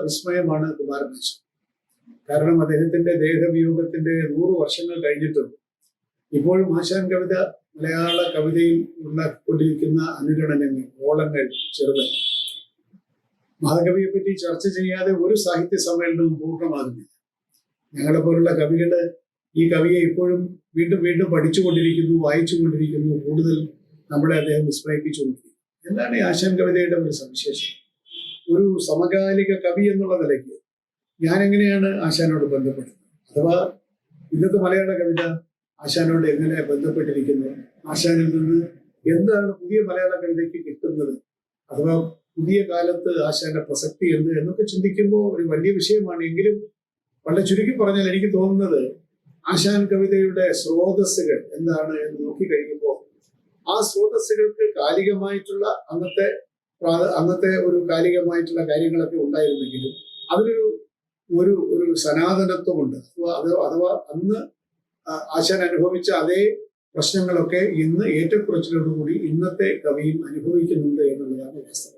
വിസ്മയമാണ് കുമാരനാശാൻ. കാരണം അദ്ദേഹത്തിന്റെ ദേഹവിയോഗത്തിന്റെ 100 വർഷങ്ങൾ കഴിഞ്ഞിട്ടും ഇപ്പോഴും ആശാൻ കവിത മലയാള കവിതയിൽ ഉണ്ടാക്കിക്കൊണ്ടിരിക്കുന്ന അനുരണനങ്ങൾ, ഓളങ്ങൾ ചെറുതല്ല. മഹാകവിയെ പറ്റി ചർച്ച ചെയ്യാതെ ഒരു സാഹിത്യ സമ്മേളനവും പൂർണ്ണമാകുന്നില്ല. ഞങ്ങളെ പോലുള്ള കവികള് ഈ കവിയെ ഇപ്പോഴും വീണ്ടും വീണ്ടും പഠിച്ചുകൊണ്ടിരിക്കുന്നു, വായിച്ചുകൊണ്ടിരിക്കുന്നു. കൂടുതൽ നമ്മളെ അദ്ദേഹം വിസ്മയിപ്പിച്ചുകൊണ്ടിരിക്കുന്നു. എന്താണ് ഈ ആശാൻ കവിതയുടെ ഒരു സവിശേഷത? ഒരു സമകാലിക കവി എന്നുള്ള നിലയ്ക്ക് ഞാൻ എങ്ങനെയാണ് ആശാനോട് ബന്ധപ്പെടുന്നത്? അഥവാ ഇന്നത്തെ മലയാള കവിത ആശാനോട് എങ്ങനെ ബന്ധപ്പെട്ടിരിക്കുന്നു? ആശാനിൽ നിന്ന് എന്താണ് പുതിയ മലയാള കവിതയ്ക്ക് കിട്ടുന്നത്? അഥവാ പുതിയ കാലത്ത് ആശാന്റെ പ്രസക്തി എന്ത് എന്നൊക്കെ ചിന്തിക്കുമ്പോൾ ഒരു വലിയ വിഷയമാണ്. എങ്കിലും വളരെ ചുരുക്കി പറഞ്ഞാൽ എനിക്ക് തോന്നുന്നത് ആശാൻ കവിതയുടെ സ്രോതസ്സുകൾ എന്താണ് എന്ന് നോക്കിക്കഴിയുമ്പോൾ ആ സ്രോതസ്സുകൾക്ക് കാലികമായിട്ടുള്ള അന്നത്തെ ഒരു കാലികമായിട്ടുള്ള കാര്യങ്ങളൊക്കെ ഉണ്ടായിരുന്നെങ്കിലും അതിനൊരു ഒരു ഒരു സനാതനത്വമുണ്ട്. അഥവാ അന്ന് ആശാൻ അനുഭവിച്ച അതേ പ്രശ്നങ്ങളൊക്കെ ഇന്ന് ഏറ്റക്കുറച്ചിലോടുകൂടി ഇന്നത്തെ കവിയും അനുഭവിക്കുന്നുണ്ട് എന്നുള്ളതാണ് വാസ്തവം.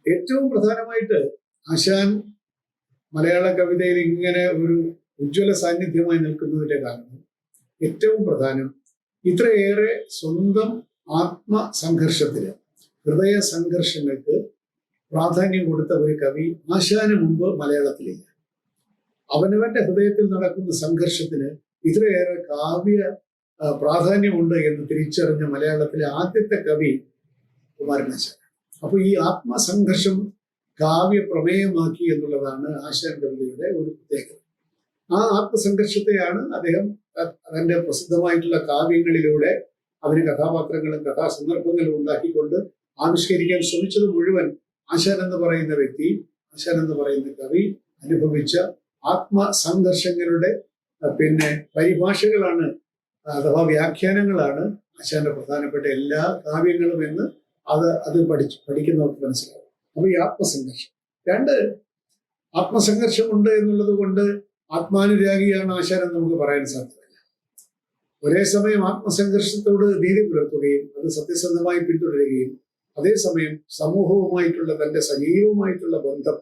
ഏറ്റവും പ്രധാനമായിട്ട് ആശാൻ മലയാള കവിതയിൽ ഇങ്ങനെ ഒരു ഉജ്ജ്വല സാന്നിധ്യമായി നിൽക്കുന്നതിന്റെ കാരണം ഏറ്റവും പ്രധാനം ഇത്രയേറെ സ്വന്തം ആത്മസംഘർഷത്തിന്, ഹൃദയ സംഘർഷങ്ങൾക്ക് പ്രാധാന്യം കൊടുത്ത ഒരു കവി ആശാന് മുമ്പ് മലയാളത്തിലില്ല. അവനവന്റെ ഹൃദയത്തിൽ നടക്കുന്ന സംഘർഷത്തിന് ഇത്രയേറെ കാവ്യ പ്രാധാന്യമുണ്ട് എന്ന് തിരിച്ചറിഞ്ഞ മലയാളത്തിലെ ആദ്യത്തെ കവി കുമാരനാശാൻ. അപ്പൊ ഈ ആത്മസംഘർഷം കാവ്യ പ്രമേയമാക്കി എന്നുള്ളതാണ് ആശാൻ കവിതയുടെ ഒരു പ്രത്യേകത. ആ ആത്മസംഘർഷത്തെയാണ് അദ്ദേഹം തന്റെ പ്രസിദ്ധമായിട്ടുള്ള കാവ്യങ്ങളിലൂടെ അതിന് കഥാപാത്രങ്ങളും കഥാസന്ദർഭങ്ങളും ഉണ്ടാക്കിക്കൊണ്ട് ആവിഷ്കരിക്കാൻ ശ്രമിച്ചത് മുഴുവൻ ആശാൻ എന്ന് പറയുന്ന വ്യക്തി, ആശാൻ എന്ന് പറയുന്ന കവി അനുഭവിച്ച ആത്മസംഘർഷങ്ങളുടെ പരിഭാഷകളാണ്, അഥവാ വ്യാഖ്യാനങ്ങളാണ് ആശാന്റെ പ്രധാനപ്പെട്ട എല്ലാ കാവ്യങ്ങളും എന്ന് അത് പഠിക്കുന്നവർക്ക് മനസ്സിലാവും. അപ്പൊ ഈ ആത്മസംഘർഷം, രണ്ട് ആത്മസംഘർഷമുണ്ട് എന്നുള്ളത് കൊണ്ട് ആത്മാനുരാഗിയാണ് ആശാൻ എന്ന് നമുക്ക് പറയാൻ സാധ്യമല്ല. ഒരേ സമയം ആത്മസംഘർഷത്തോട് നീതി പുലർത്തുകയും അത് സത്യസന്ധമായി പിന്തുടരുകയും അതേസമയം സമൂഹവുമായിട്ടുള്ള തന്റെ സജീവമായിട്ടുള്ള ബന്ധം,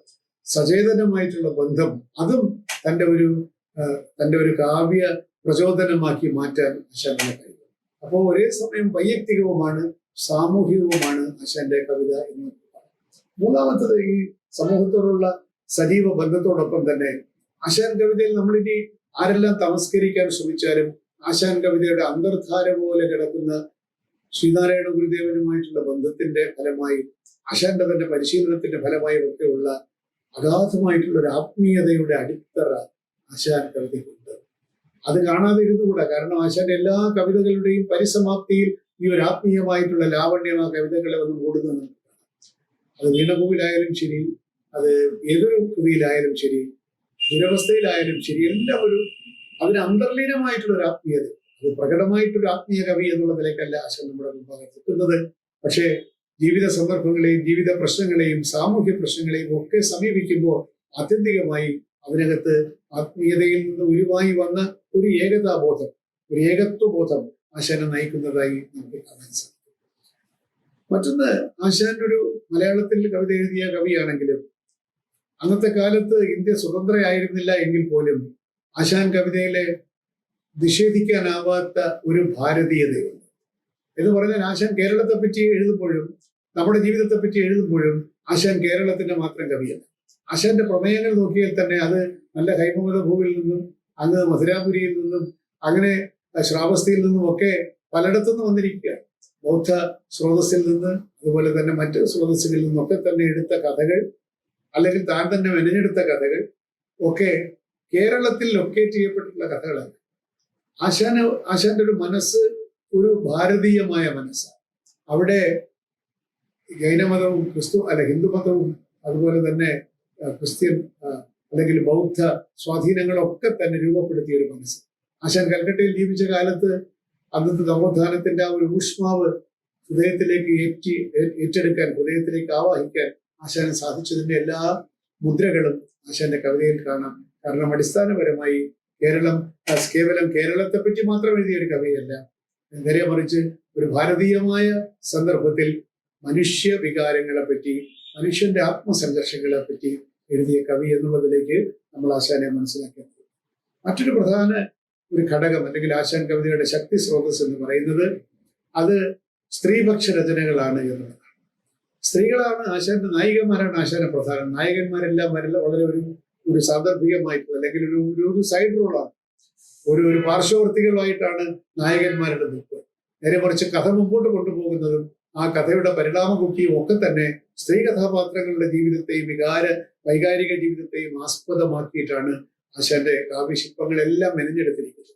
സചേതനമായിട്ടുള്ള ബന്ധം, അതും തന്റെ ഒരു കാവ്യ പ്രചോദനമാക്കി മാറ്റാൻ ആശാന്റെ കഴിവ്. അപ്പോൾ ഒരേ സമയം വൈയക്തികവുമാണ് സാമൂഹികവുമാണ് ആശാന്റെ കവിത എന്ന്. മൂന്നാമത്തത് ഈ സമൂഹത്തോടുള്ള സജീവ ബന്ധത്തോടൊപ്പം തന്നെ ആശാൻ കവിതയിൽ നമ്മളിനി ആരെല്ലാം തമസ്കരിക്കാൻ ശ്രമിച്ചാലും ആശാൻ കവിതയുടെ അന്തർധാര പോലെ കിടക്കുന്ന ശ്രീനാരായണ ഗുരുദേവനുമായിട്ടുള്ള ബന്ധത്തിന്റെ ഫലമായി, ആശാന്റെ തന്നെ പരിശീലനത്തിന്റെ ഫലമായും ഒക്കെയുള്ള അഗാധമായിട്ടുള്ള ഒരു ആത്മീയതയുടെ അടിത്തറ ആശാൻ കവിതയ്ക്കുണ്ട്. അത് കാണാതെ ഇരുന്നുകൂടാ. കാരണം ആശാന്റെ എല്ലാ കവിതകളുടെയും പരിസമാപ്തിയിൽ ഈ ഒരു ആത്മീയമായിട്ടുള്ള ലാവണ്യം ആ കവിതകളെ വന്ന് മൂടുന്നത്. അത് വീണപൂവിലായാലും ശരി, അത് ഏതൊരു കൃതിയിലായാലും ശരി, ദുരവസ്ഥയിലായാലും ശരി, എല്ലാം അതിന് അന്തർലീനമായിട്ടുള്ള ഒരു ആത്മീയത, അത് പ്രകടമായിട്ടൊരു ആത്മീയ കവി എന്നുള്ള നിലയ്ക്കല്ല ആശാൻ നമ്മുടെ മുമ്പാകെ എത്തുന്നത്. പക്ഷേ ജീവിത സന്ദർഭങ്ങളെയും ജീവിത പ്രശ്നങ്ങളെയും സാമൂഹ്യ പ്രശ്നങ്ങളെയും ഒക്കെ സമീപിക്കുമ്പോൾ ആത്യന്തികമായി അതിനകത്ത് ആത്മീയതയിൽ നിന്ന് ഉരുവായി വന്ന ഒരു ഏകതാബോധം, ഒരു ഏകത്വബോധം ആശാനെ നയിക്കുന്നതായി നമുക്ക് കാണാൻ സാധിക്കും. മറ്റൊന്ന്, ആശാന്റെ ഒരു മലയാളത്തിൽ കവിത എഴുതിയ കവിയാണെങ്കിലും അന്നത്തെ കാലത്ത് ഇന്ത്യ സ്വതന്ത്രയായിരുന്നില്ല എങ്കിൽ പോലും ആശാൻ കവിതയിലെ നിഷേധിക്കാനാവാത്ത ഒരു ഭാരതീയതയുണ്ട് എന്ന് പറഞ്ഞാൽ ആശാൻ കേരളത്തെ പറ്റി എഴുതുമ്പോഴും നമ്മുടെ ജീവിതത്തെ പറ്റി എഴുതുമ്പോഴും ആശാൻ കേരളത്തിന്റെ മാത്രം കവിയല്ല. ആശാന്റെ പ്രമേയങ്ങൾ നോക്കിയാൽ തന്നെ അത് നല്ല ഹൈമവത ഭൂവിൽ നിന്നും അങ്ങ് മധുരാപുരിയിൽ നിന്നും അങ്ങനെ ശ്രാവസ്തിയിൽ നിന്നും ഒക്കെ പലയിടത്തുനിന്ന് വന്നിരിക്കുക. ബൗദ്ധ സ്രോതസ്സിൽ നിന്ന് അതുപോലെ തന്നെ മറ്റ് സ്രോതസ്സുകളിൽ നിന്നൊക്കെ തന്നെ എടുത്ത കഥകൾ, അല്ലെങ്കിൽ താൻ തന്നെ മെനഞ്ഞെടുത്ത ഒക്കെ കേരളത്തിൽ ലൊക്കേറ്റ് ചെയ്യപ്പെട്ടിട്ടുള്ള കഥകളാണ്. ആശാന്റെ ഒരു മനസ്സ് ഒരു ഭാരതീയമായ മനസ്സാണ്. അവിടെ ജൈനമതവും ഹിന്ദുമതവും അതുപോലെ തന്നെ ക്രിസ്ത്യൻ അല്ലെങ്കിൽ ബൗദ്ധ സ്വാധീനങ്ങളൊക്കെ തന്നെ രൂപപ്പെടുത്തിയ ഒരു മനസ്സ്. ആശാൻ കൽക്കട്ടയിൽ ജീവിച്ച കാലത്ത് അന്നത്തെ നവോത്ഥാനത്തിന്റെ ആ ഒരു ഊഷ്മാവ് ഹൃദയത്തിലേക്ക് ഏറ്റെടുക്കാൻ, ഹൃദയത്തിലേക്ക് ആവാഹിക്കാൻ ആശാന് സാധിച്ചതിന്റെ എല്ലാ മുദ്രകളും ആശാന്റെ കവിതയിൽ കാണാം. കാരണം അടിസ്ഥാനപരമായി കേരളം കേവലം കേരളത്തെ പറ്റി മാത്രം എഴുതിയ ഒരു കവിയല്ല, നേരെ മറിച്ച് ഒരു ഭാരതീയമായ സന്ദർഭത്തിൽ മനുഷ്യ വികാരങ്ങളെ പറ്റി, മനുഷ്യന്റെ ആത്മസംഘർഷങ്ങളെ പറ്റി, എഴുതിയ കവി എന്നുള്ളതിലേക്ക് നമ്മൾ ആശാനെ മനസ്സിലാക്കേണ്ടത്. മറ്റൊരു പ്രധാന ഒരു ഘടകം അല്ലെങ്കിൽ ആശാൻ കവിതയുടെ ശക്തി സ്രോതസ് എന്ന് പറയുന്നത് അത് സ്ത്രീപക്ഷ രചനകളാണ് എന്നുള്ളതാണ്. സ്ത്രീകളാണ് ആശാന്റെ നായികന്മാരാണ് ആശാന്റെ പ്രധാനം. നായകന്മാരെല്ലാം വളരെ ഒരു സാന്ദർഭികമായിട്ടുള്ള അല്ലെങ്കിൽ ഒരു സൈഡ് റോളാണ്, ഒരു പാർശ്വവർത്തികളുമായിട്ടാണ് നായകന്മാരുടെ നിൽപ്പ്. നേരെ മറിച്ച് കഥ മുമ്പോട്ട് കൊണ്ടുപോകുന്നതും ആ കഥയുടെ പരിണാമബുദ്ധിയും ഒക്കെ തന്നെ സ്ത്രീ കഥാപാത്രങ്ങളുടെ ജീവിതത്തെയും വൈകാരിക ജീവിതത്തെയും ആസ്പദമാക്കിയിട്ടാണ് ആശാന്റെ കാവ്യശില്പങ്ങളെല്ലാം മെനഞ്ഞെടുത്തിരിക്കുന്നത്.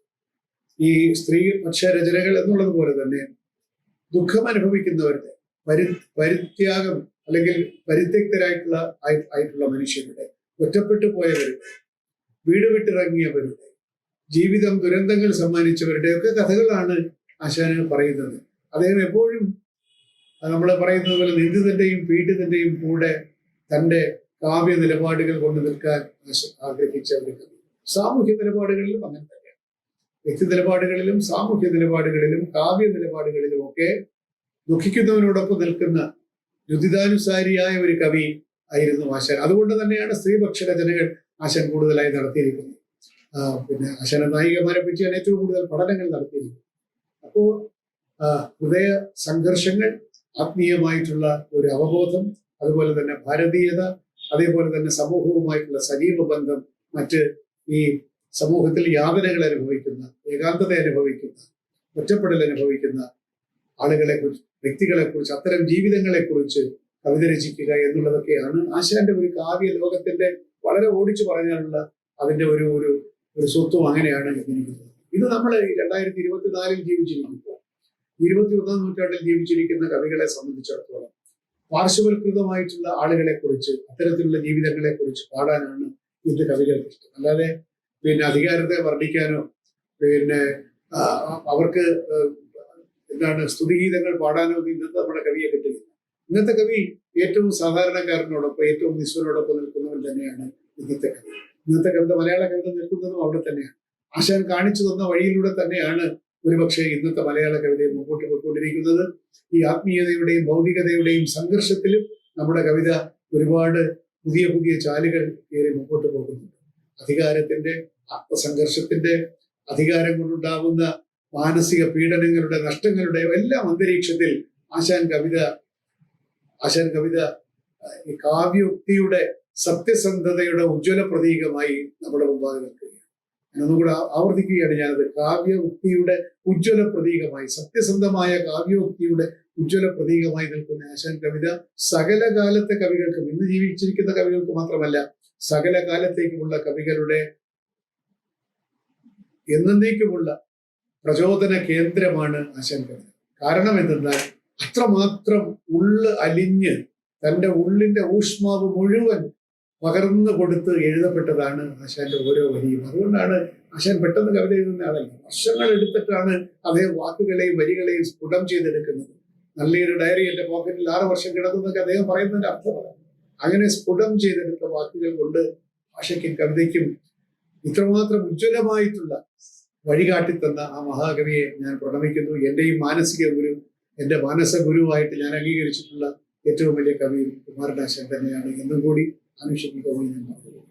ഈ സ്ത്രീ പക്ഷ രചനകൾ എന്നുള്ളത് പോലെ തന്നെ ദുഃഖം അനുഭവിക്കുന്നവരുടെ പരിത്യാഗം അല്ലെങ്കിൽ പരിത്യക്തരായിട്ടുള്ള മനുഷ്യരുടെ, ഒറ്റപ്പെട്ടു പോയവരുടെ, വീട് വിട്ടിറങ്ങിയവരുടെ, ജീവിതം ദുരന്തങ്ങൾ സമ്മാനിച്ചവരുടെ ഒക്കെ കഥകളാണ് ആശാന് പറയുന്നത്. അദ്ദേഹം എപ്പോഴും നമ്മൾ പറയുന്നത് പോലെ നിന്ദിതന്റെയും പീഡിതന്റെയും കൂടെ തന്റെ കാവ്യ നിലപാടുകൾ കൊണ്ട് നിൽക്കാൻ ആഗ്രഹിച്ച ഒരു കവി. സാമൂഹ്യ നിലപാടുകളിലും അങ്ങനെ തന്നെയാണ്. വ്യക്തി നിലപാടുകളിലും സാമൂഹ്യ നിലപാടുകളിലും കാവ്യ നിലപാടുകളിലും ഒക്കെ ദുഃഖിക്കുന്നവനോടൊപ്പം നിൽക്കുന്ന രുദിതാനുസാരിയായ ഒരു കവി ആയിരുന്നു ആശാൻ. അതുകൊണ്ട് തന്നെയാണ് സ്ത്രീപക്ഷ രചനകൾ ആശാൻ കൂടുതലായി നടത്തിയിരിക്കുന്നത്. പിന്നെ ആശാന നായികമാരെ പറ്റിയാണ് ഏറ്റവും കൂടുതൽ പഠനങ്ങൾ നടത്തിയിരിക്കുന്നത്. അപ്പോ ഹൃദയ സംഘർഷങ്ങൾ, ആത്മീയമായിട്ടുള്ള ഒരു അവബോധം, അതുപോലെ തന്നെ ഭാരതീയത, അതേപോലെ തന്നെ സമൂഹവുമായിട്ടുള്ള സജീവ ബന്ധം, മറ്റ് ഈ സമൂഹത്തിൽ യാതനകൾ അനുഭവിക്കുന്ന, ഏകാന്തത അനുഭവിക്കുന്ന, ഒറ്റപ്പെടൽ അനുഭവിക്കുന്ന ആളുകളെക്കുറിച്ച്, വ്യക്തികളെക്കുറിച്ച്, അത്തരം ജീവിതങ്ങളെക്കുറിച്ച് കവിത രചിക്കുക എന്നുള്ളതൊക്കെയാണ് ആശാന്റെ ഒരു കാവ്യ ലോകത്തിന്റെ വളരെ ഓടിച്ചു പറയാനുള്ള അതിന്റെ ഒരു സ്വത്വം. അങ്ങനെയാണ് എനിക്ക് തോന്നുന്നത്. ഇത് നമ്മൾ 2024 ജീവിച്ചിരിക്കുമ്പോൾ 21ാം നൂറ്റാണ്ടിൽ ജീവിച്ചിരിക്കുന്ന കവികളെ സംബന്ധിച്ചിടത്തോളം പാർശ്വവൽകൃതമായിട്ടുള്ള ആളുകളെ കുറിച്ച്, അത്തരത്തിലുള്ള ജീവിതങ്ങളെ കുറിച്ച് പാടാനാണ് ഇന്ന് കവികൾക്ക് ഇഷ്ടം. അല്ലാതെ പിന്നെ അധികാരത്തെ വർണ്ണിക്കാനോ പിന്നെ അവർക്ക് സ്തുതിഗീതങ്ങൾ പാടാനോ ഇന്നത്തെ നമ്മുടെ കവിയെ കിട്ടില്ല. ഇന്നത്തെ കവി ഏറ്റവും സാധാരണക്കാരനോടൊപ്പം, ഏറ്റവും നിസ്വനോടൊപ്പം നിൽക്കുന്നവൻ തന്നെയാണ് ഇന്നത്തെ കവി. ഇന്നത്തെ കവിത, മലയാള കവിത നിൽക്കുന്നതും അവിടെ തന്നെയാണ്. ആശാൻ കാണിച്ചു തന്ന വഴിയിലൂടെ തന്നെയാണ് ഒരുപക്ഷെ ഇന്നത്തെ മലയാള കവിതയെ മുമ്പോട്ട് പോയിക്കൊണ്ടിരിക്കുന്നത്. ഈ ആത്മീയതയുടെയും ഭൗതികതയുടെയും സംഘർഷത്തിലും നമ്മുടെ കവിത ഒരുപാട് പുതിയ പുതിയ ചാലുകൾ കയറി മുമ്പോട്ട് പോകുന്നുണ്ട്. അധികാരത്തിന്റെ, ആത്മസംഘർഷത്തിന്റെ, അധികാരം കൊണ്ടുണ്ടാകുന്ന മാനസിക പീഡനങ്ങളുടെ, നഷ്ടങ്ങളുടെ എല്ലാം അന്തരീക്ഷത്തിൽ ആശാൻ കവിത ഈ കാവ്യോക്തിയുടെ സത്യസന്ധതയുടെ ഉജ്ജ്വല പ്രതീകമായി നമ്മുടെ മുമ്പാകെ നിൽക്കുകയാണ്. ഒന്നുകൂടെ ആവർത്തിക്കുകയാണ് ഞാനത്. കാവ്യോക്തിയുടെ ഉജ്ജ്വല പ്രതീകമായി, സത്യസന്ധമായ കാവ്യോക്തിയുടെ ഉജ്ജ്വല പ്രതീകമായി നിൽക്കുന്ന ആശാൻ കവിത സകല കാലത്തെ കവികൾക്കും, ഇന്ന് ജീവിച്ചിരിക്കുന്ന കവികൾക്ക് മാത്രമല്ല, സകല കാലത്തേക്കുമുള്ള കവികളുടെ എന്നേക്കുമുള്ള പ്രചോദന കേന്ദ്രമാണ് ആശാൻ കവിത. കാരണം എന്തെന്നാൽ അത്രമാത്രം അലിഞ്ഞ് തന്റെ ഉള്ളിന്റെ ഊഷ്മാവ് മുഴുവൻ പകർന്നു കൊടുത്ത് എഴുതപ്പെട്ടതാണ് ആശാന്റെ ഓരോ വരിയും. അതുകൊണ്ടാണ് ആശാൻ പെട്ടെന്ന് കവിത എഴുതുന്ന ആളല്ല. വർഷങ്ങൾ എടുത്തിട്ടാണ് അദ്ദേഹം വാക്കുകളെയും വരികളെയും സ്ഫുടം ചെയ്തെടുക്കുന്നത്. നല്ലൊരു ഡയറി എന്റെ പോക്കറ്റിൽ 6 വർഷം കിടന്നതൊക്കെ അദ്ദേഹം പറയുന്നതിന്റെ അർത്ഥമാണ്. അങ്ങനെ സ്ഫുടം ചെയ്തെടുത്ത വാക്കുകൾ കൊണ്ട് ഭാഷയ്ക്കും കവിതയ്ക്കും ഇത്രമാത്രം ഉജ്ജ്വലമായിട്ടുള്ള വഴികാട്ടിത്തന്ന ആ മഹാകവിയെ ഞാൻ പ്രണമിക്കുന്നു. എന്റെയും മാനസിക ഗുരു, എന്റെ മാനസ ഗുരുവായിട്ട് ഞാൻ അംഗീകരിച്ചിട്ടുള്ള ഏറ്റവും വലിയ കവി കുമാരനാശാൻ തന്നെയാണ് എന്നും കൂടി അനുഷേപിക്കുകയും ഞാൻ പറഞ്ഞു.